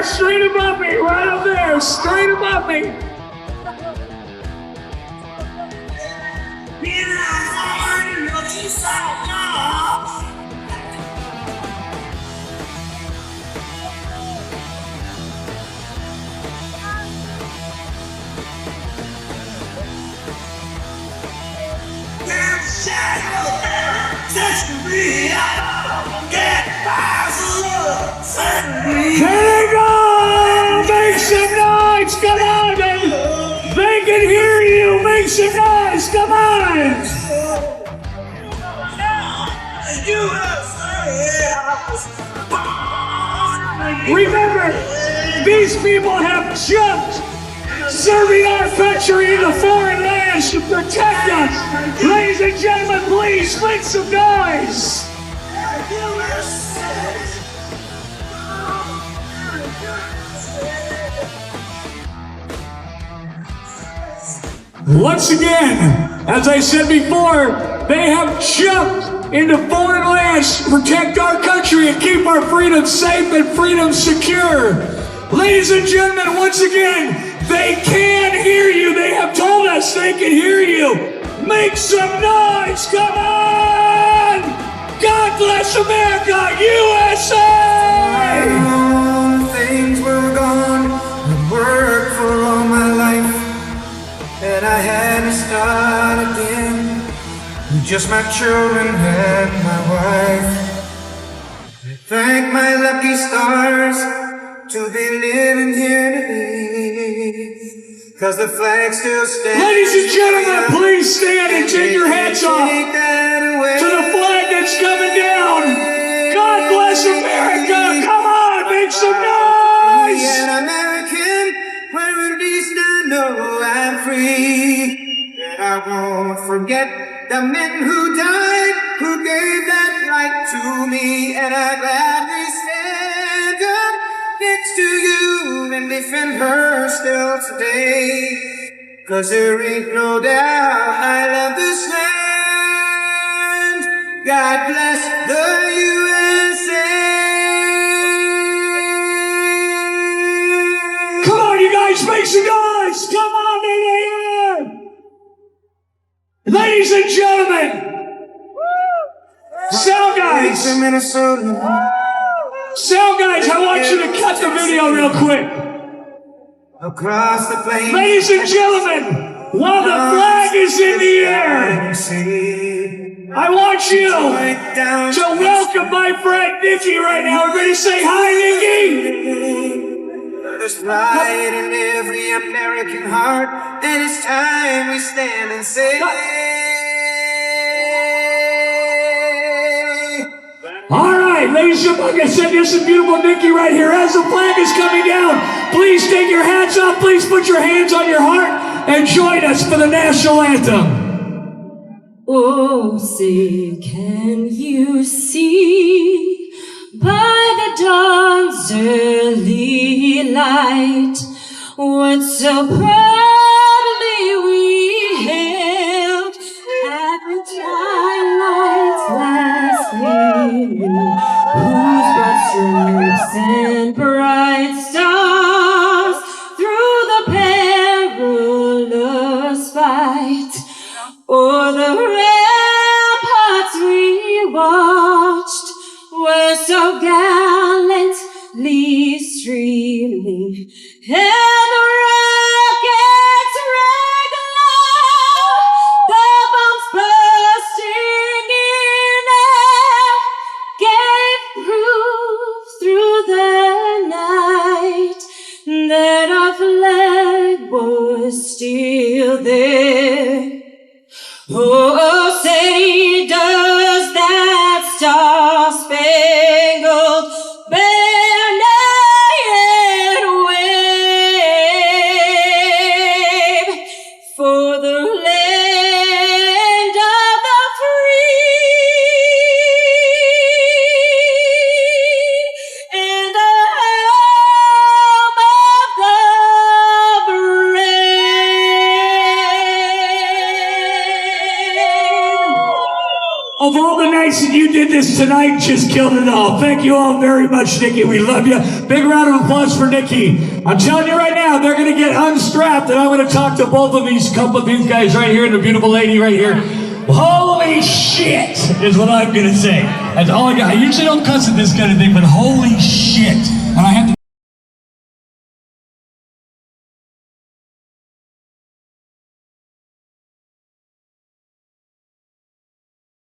straight above me, right up there, straight above me. There you go! Make some noise! Come on, baby! They can hear you! Make some noise! Come on! Remember, these people have jumped, serving our country in the foreign lands to protect us. Ladies and gentlemen, please make some noise! Once again, as I said before, they have jumped into foreign lands to protect our country and keep our freedom safe and freedom secure. Ladies and gentlemen, once again, they can hear you. They have told us they can hear you. Make some noise, come on! God bless America, USA! Things were gone, I'd worked for all my life, and I had to start again with just my children and my wife. I thank my lucky stars to be living here today, 'cause the flag still stands. Ladies and gentlemen, please stand and take your hats off to the flag that's coming down. God bless America. Come on, make some noise. Be an American, where at least I know I'm free. And I won't forget the men who died, who gave that right to me. And I gladly stand up next to you and defend her still today. 'Cause there ain't no doubt I love this land. God bless the USA. Come on, you guys, make some noise. Come on, baby. Ladies and gentlemen, sound guys, sound guys, I want you to cut the video real quick. Across the plains, ladies and gentlemen, while the flag is in the air, I want you to welcome my friend Nikki right now. Everybody say hi, Nikki. There's pride in every American heart, and it's time we stand and say, all right, ladies and gentlemen, like I said, this is beautiful Nikki right here. As the flag is coming down, please take your hats off. Please put your hands on your heart and join us for the national anthem. Oh, say, can you see by the dawn's early light what so proudly we hailed at the twilight's last gleaming, whose broad stripes and bright stars through the perilous fight o'er the ramparts we watched were so gallantly streaming, and the rockets rang loud, the bombs bursting in air gave proof through the night that our flag was still there. Oh, say, does that star-spangled banner yet did this tonight, just killed it all. Thank you all very much, Nikki. We love you. Big round of applause for Nikki. I'm telling you right now, they're going to get unstrapped, and I'm going to talk to both of these guys right here and the beautiful lady right here. Holy shit is what I'm going to say. That's all I got. I usually don't cuss at this kind of thing, but holy shit. And I have to